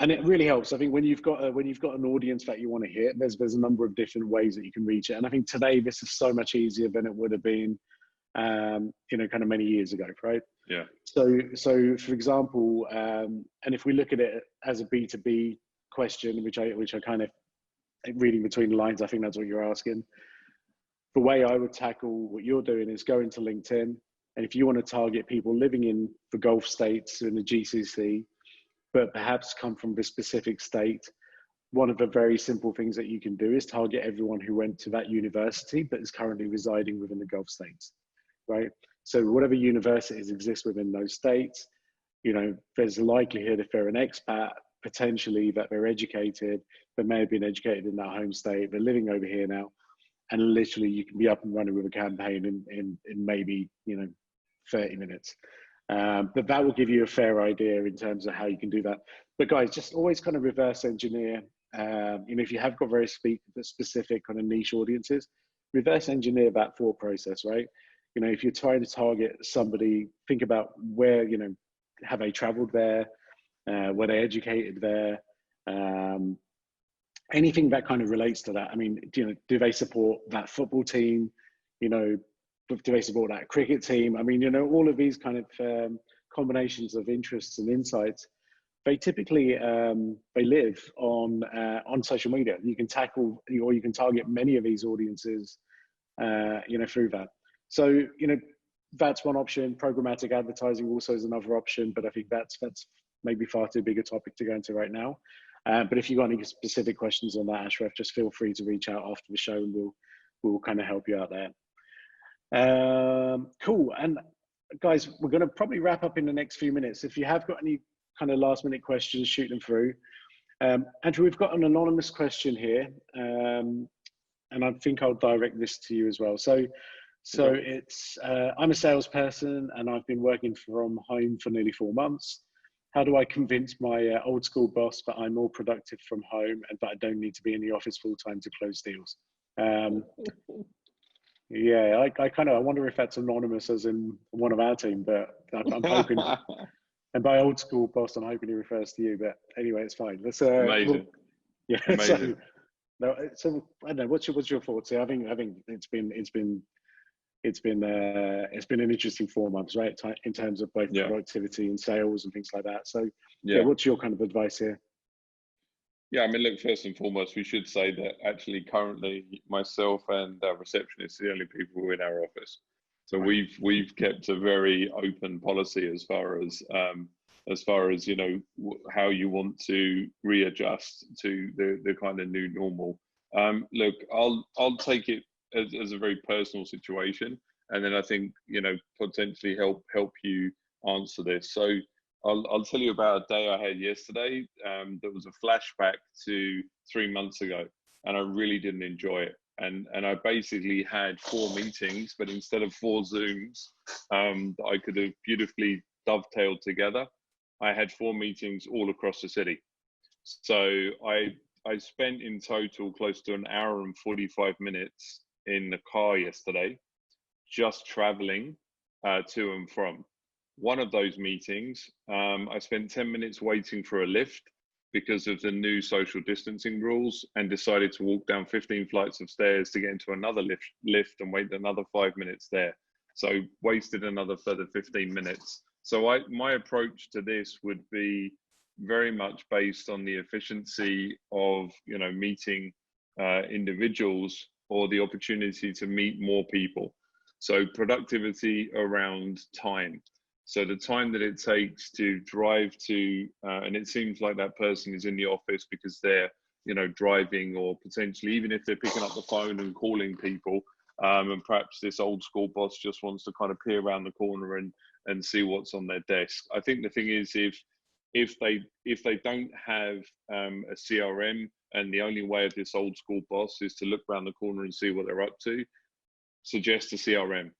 And it really helps. I think when you've got an audience that you want to hit, there's a number of different ways that you can reach it. And I think today this is so much easier than it would have been, you know, kind of many years ago, right? Yeah. So for example, and if we look at it as a B2B question, which I kind of, reading between the lines, I think that's what you're asking. The way I would tackle what you're doing is go into LinkedIn, and if you want to target people living in the Gulf states in the GCC, but perhaps come from this specific state, one of the very simple things that you can do is target everyone who went to that university but is currently residing within the Gulf states, right? So whatever universities exist within those states, you know, there's a likelihood if they're an expat, potentially that they're educated, they may have been educated in that home state, they're living over here now, and literally you can be up and running with a campaign in maybe, you know, 30 minutes. But that will give you a fair idea in terms of how you can do that. But guys, just always kind of reverse engineer. You know, if you have got very specific kind of niche audiences, reverse engineer that thought process, right? You know, if you're trying to target somebody, think about where, you know, have they traveled there? Were they educated there? Anything that kind of relates to that. I mean, you know, do they support that football team? You know, do they support that cricket team? I mean, you know, all of these kind of combinations of interests and insights, they typically they live on social media. You can tackle, or you can target many of these audiences, you know, through that. So, you know, that's one option. Programmatic advertising also is another option, but I think that's maybe far too big a topic to go into right now. But if you've got any specific questions on that, Ashraf, just feel free to reach out after the show, and we'll kind of help you out there. Cool. And guys, we're going to probably wrap up in the next few minutes. If you have got any kind of last minute questions, shoot them through. Andrew, we've got an anonymous question here, and I think I'll direct this to you as well. So it's, I'm a salesperson and I've been working from home for nearly 4 months. How do I convince my old school boss that I'm more productive from home and that I don't need to be in the office full time to close deals? Yeah, I wonder if that's anonymous as in one of our team, but I'm hoping, and by old school boss, I'm hoping he refers to you, but anyway, it's fine. Let's, amazing. Yeah, amazing. So I don't know, what's your thoughts here? I think it's been an interesting 4 months, right? In terms of both productivity and sales and things like that. So yeah, what's your kind of advice here? Yeah, I mean, look, first and foremost, we should say that actually currently myself and our receptionist are the only people in our office. So right. we've kept a very open policy as far as, you know, how you want to readjust to the kind of new normal. Look, I'll take it as a very personal situation, and then I think, you know, potentially help you answer this. So I'll tell you about a day I had yesterday that was a flashback to 3 months ago, and I really didn't enjoy it. and I basically had 4 meetings, but instead of 4 Zooms that I could have beautifully dovetailed together, I had 4 meetings all across the city. So I spent in total close to an hour and 45 minutes in the car yesterday, just traveling to and from. One of those meetings, I spent 10 minutes waiting for a lift because of the new social distancing rules, and decided to walk down 15 flights of stairs to get into another lift and wait another 5 minutes there. So wasted another further 15 minutes. So my approach to this would be very much based on the efficiency of, you know, meeting individuals, or the opportunity to meet more people. So productivity around time. So the time that it takes to drive to, and it seems like that person is in the office because they're, you know, driving, or potentially even if they're picking up the phone and calling people, and perhaps this old school boss just wants to kind of peer around the corner and see what's on their desk. I think the thing is, if they don't have a CRM, and the only way of this old school boss is to look around the corner and see what they're up to, suggest a CRM.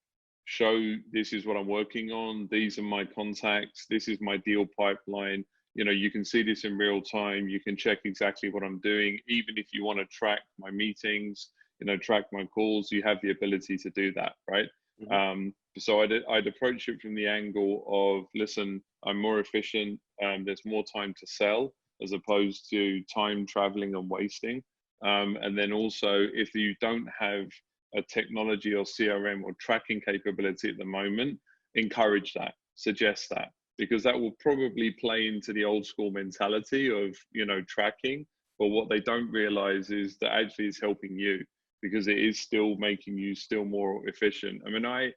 Show, this is what I'm working on, these are my contacts, this is my deal pipeline. You know, you can see this in real time, you can check exactly what I'm doing. Even if you want to track my meetings, you know, track my calls, you have the ability to do that, right? Mm-hmm. So I'd approach it from the angle of, listen, I'm more efficient, there's more time to sell as opposed to time traveling and wasting. And then also, if you don't have a technology or CRM or tracking capability at the moment, encourage that, suggest that, because that will probably play into the old school mentality of, you know, tracking. But what they don't realize is that actually it's helping you, because it is still making you still more efficient. I mean,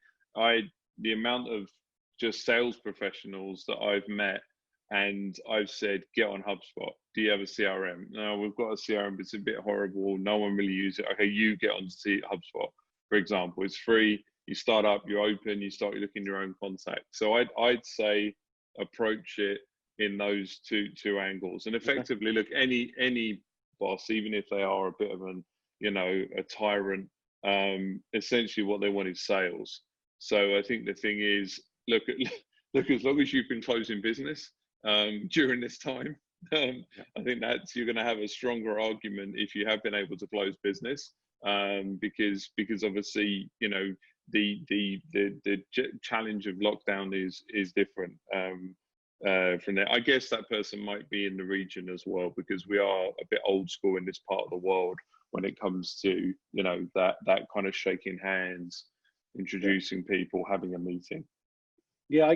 the amount of just sales professionals that I've met, and I've said, get on HubSpot. Do you have a CRM? No, we've got a CRM, but it's a bit horrible. No one really uses it. Okay, you get on to HubSpot, for example. It's free. You start up, you open, you start looking your own contacts. So I'd say approach it in those two angles. And effectively, look, any boss, even if they are a bit of an, you know, a tyrant, essentially what they want is sales. So I think the thing is, look, as long as you've been closing business during this time, I think that's, you're going to have a stronger argument if you have been able to close business, because obviously, you know, the challenge of lockdown is different from there. I guess that person might be in the region as well, because we are a bit old school in this part of the world when it comes to, you know, that kind of shaking hands, introducing people, having a meeting. Yeah, I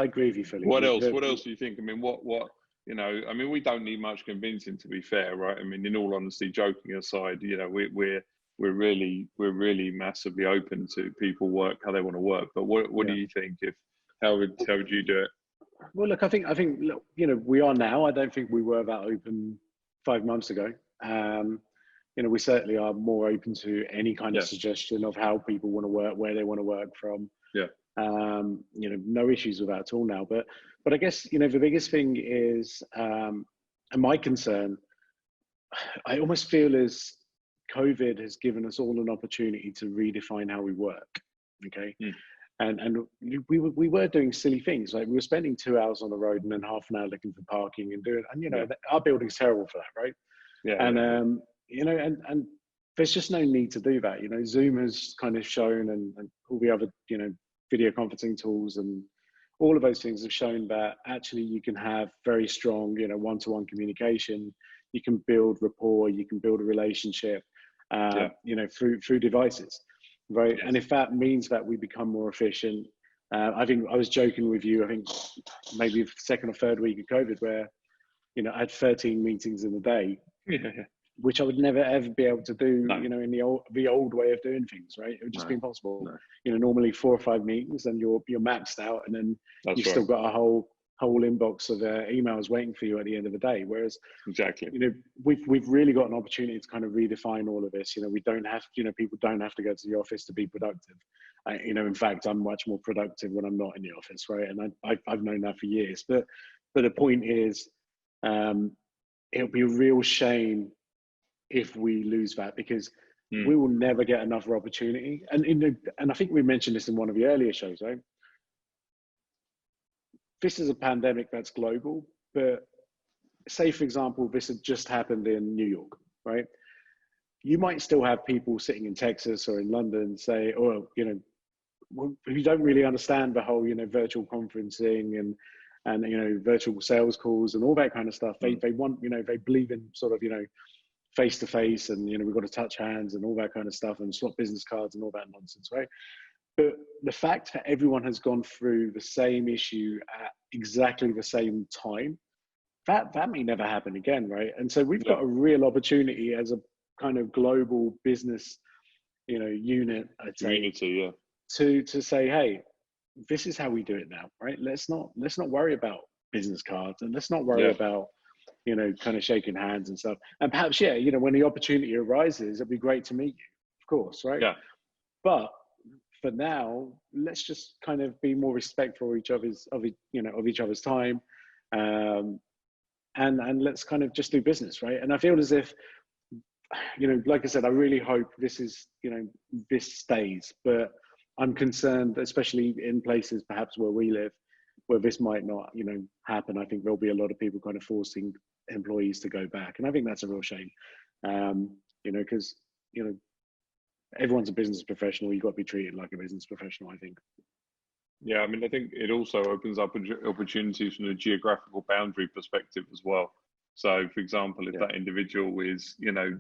agree with you, Philip. What else do you think? I mean, what you know, I mean, we don't need much convincing, to be fair, right? I mean, in all honesty, joking aside, you know, we're really massively open to people work how they want to work. But what do you think? How would you do it? Well, look, I think look, you know, we are now. I don't think we were that open 5 months ago. You know, we certainly are more open to any kind of suggestion of how people want to work, where they want to work from. Yeah. You know, no issues with that at all now. But I guess, you know, the biggest thing is, and my concern, I almost feel as COVID has given us all an opportunity to redefine how we work. Okay. And we were doing silly things, like we were spending 2 hours on the road and then half an hour looking for parking and you know, our building's terrible for that, right? Yeah. And you know, and there's just no need to do that. You know, Zoom has kind of shown, and all the other, you know, video conferencing tools and all of those things have shown that actually you can have very strong, you know, one-to-one communication. You can build rapport, you can build a relationship, you know, through devices. Right. Yes. And if that means that we become more efficient, I think I was joking with you, I think maybe the second or third week of COVID, where, you know, I had 13 meetings in a day, which I would never ever be able to do, you know, in the old way of doing things, right? It would just be impossible. You know, normally 4 or 5 meetings and you're maxed out, and then you've still got a whole inbox of emails waiting for you at the end of the day. Whereas, you know, we've really got an opportunity to kind of redefine all of this. You know, we don't have, you know, people don't have to go to the office to be productive. You know, in fact, I'm much more productive when I'm not in the office, right? And I've known that for years. But the point is, it'll be a real shame if we lose that, because we will never get another opportunity. And I think we mentioned this in one of the earlier shows, right? This is a pandemic that's global, but say, for example, this had just happened in New York, right? You might still have people sitting in Texas or in London say, oh, you know, who don't really understand the whole, you know, virtual conferencing and you know, virtual sales calls and all that kind of stuff. They want, you know, they believe in sort of, you know, face to face, and you know, we've got to touch hands and all that kind of stuff, and swap business cards and all that nonsense, right? But the fact that everyone has gone through the same issue at exactly the same time, that may never happen again, right? And so we've got a real opportunity as a kind of global business, you know, unit, I'd say, community, to say, hey, this is how we do it now, right? Let's not worry about business cards, and let's not worry about, you know, kind of shaking hands and stuff. And perhaps, yeah, you know, when the opportunity arises, it'd be great to meet you, of course, right? Yeah. But for now, let's just kind of be more respectful of each other's time, and let's kind of just do business, right? And I feel as if, you know, like I said, I really hope this is, you know, this stays, but I'm concerned, especially in places perhaps where we live, where this might not, you know, happen. I think there'll be a lot of people kind of forcing employees to go back, and I think that's a real shame. You know, because, you know, everyone's a business professional. You've got to be treated like a business professional, I think. Yeah, I mean, I think it also opens up opportunities from a geographical boundary perspective as well. So, for example, if that individual is, you know,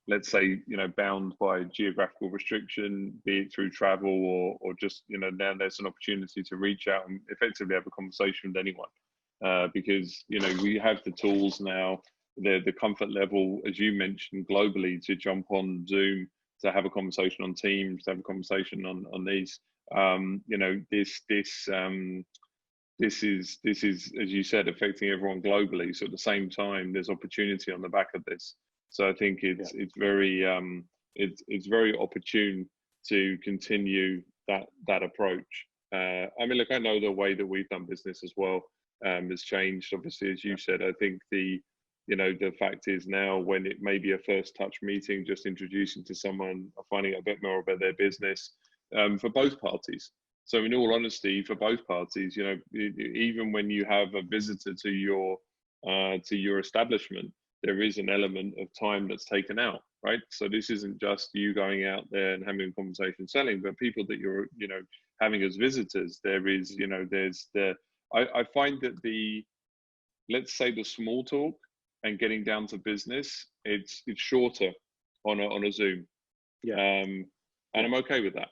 let's say, you know, bound by geographical restriction, be it through travel or just, you know, now there's an opportunity to reach out and effectively have a conversation with anyone, because, you know, we have the tools now, the comfort level, as you mentioned, globally, to jump on Zoom, to have a conversation on Teams, to have a conversation on these. You know, this is, as you said, affecting everyone globally. So at the same time, there's opportunity on the back of this. So I think it's very opportune to continue that approach. I mean, look, I know the way that we've done business as well has changed. Obviously, as you said, I think the fact is now, when it may be a first touch meeting, just introducing to someone, finding out a bit more about their business, for both parties. So in all honesty, for both parties, you know, even when you have a visitor to your establishment, there is an element of time that's taken out, right? So this isn't just you going out there and having a conversation selling, but people that you're, you know, having as visitors. There is, you know, I find that let's say the small talk and getting down to business, it's shorter on a Zoom. And I'm okay with that.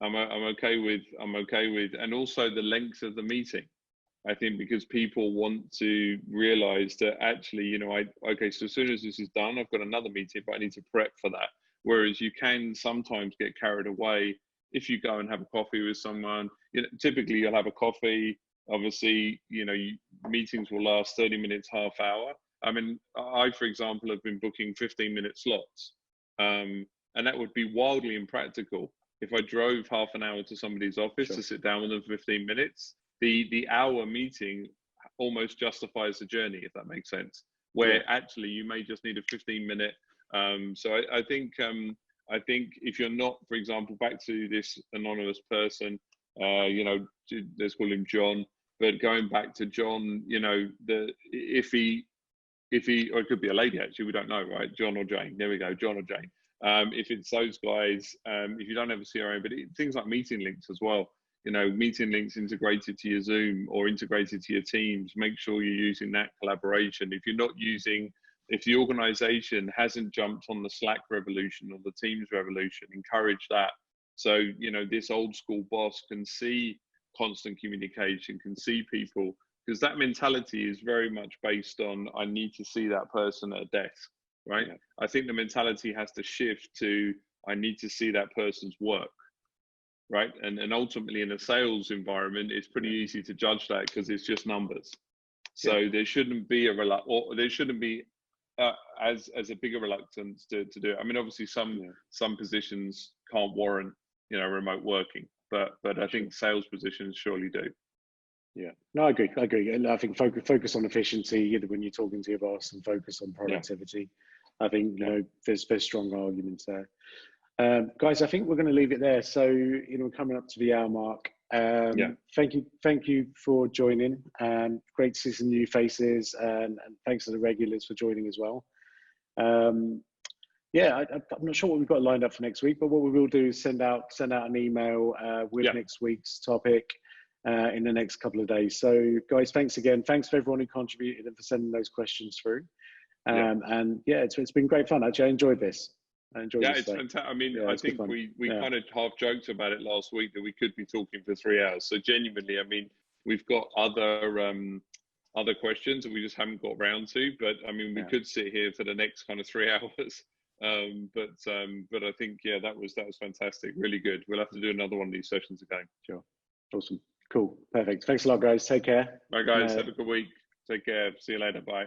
I'm okay with, and also the length of the meeting. I think because people want to realize that actually, you know, okay, so as soon as this is done, I've got another meeting, but I need to prep for that. Whereas you can sometimes get carried away if you go and have a coffee with someone. You know, typically you'll have a coffee. Obviously, you know, meetings will last 30 minutes, half hour. I mean, I, for example, have been booking 15-minute slots, and that would be wildly impractical. If I drove half an hour to somebody's office to sit down with them for 15 minutes, the hour meeting almost justifies the journey, if that makes sense. Where actually you may just need a 15-minute. So I think if you're not, for example, back to this anonymous person, you know, let's call him John, but going back to John, you know, if he, or it could be a lady actually, we don't know, right? John or Jane. There we go, John or Jane. If it's those guys, if you don't have a CRM, but things like meeting links as well, you know, meeting links integrated to your Zoom or integrated to your Teams, make sure you're using that collaboration. If you're not using, if the organization hasn't jumped on the Slack revolution or the Teams revolution, encourage that. So, you know, this old school boss can see constant communication, can see people, because that mentality is very much based on, I need to see that person at a desk. Right? I think the mentality has to shift to, I need to see that person's work, right? And ultimately in a sales environment, it's pretty easy to judge that because it's just numbers. So there shouldn't be as a bigger reluctance to do it. I mean, obviously some positions can't warrant, you know, remote working, but I think sales positions surely do. Yeah, no, I agree. I think focus on efficiency when you're talking to your boss, and focus on productivity. I think, you know, there's strong arguments there. Guys, I think we're going to leave it there. So, you know, we're coming up to the hour mark. Thank you for joining. Great to see some new faces, and thanks to the regulars for joining as well. I'm not sure what we've got lined up for next week, but what we will do is send out an email with next week's topic in the next couple of days. So, guys, thanks again. Thanks for everyone who contributed and for sending those questions through. And it's been great fun. Actually, I enjoyed this. It's fantastic. I mean, I think we kind of half joked about it last week that we could be talking for 3 hours. So genuinely, I mean, we've got other questions that we just haven't got round to. But I mean, we could sit here for the next kind of 3 hours. But I think that was fantastic. Really good. We'll have to do another one of these sessions again. Sure. Awesome. Cool. Perfect. Thanks a lot, guys. Take care. Bye, guys. Have a good week. Take care. See you later. Bye.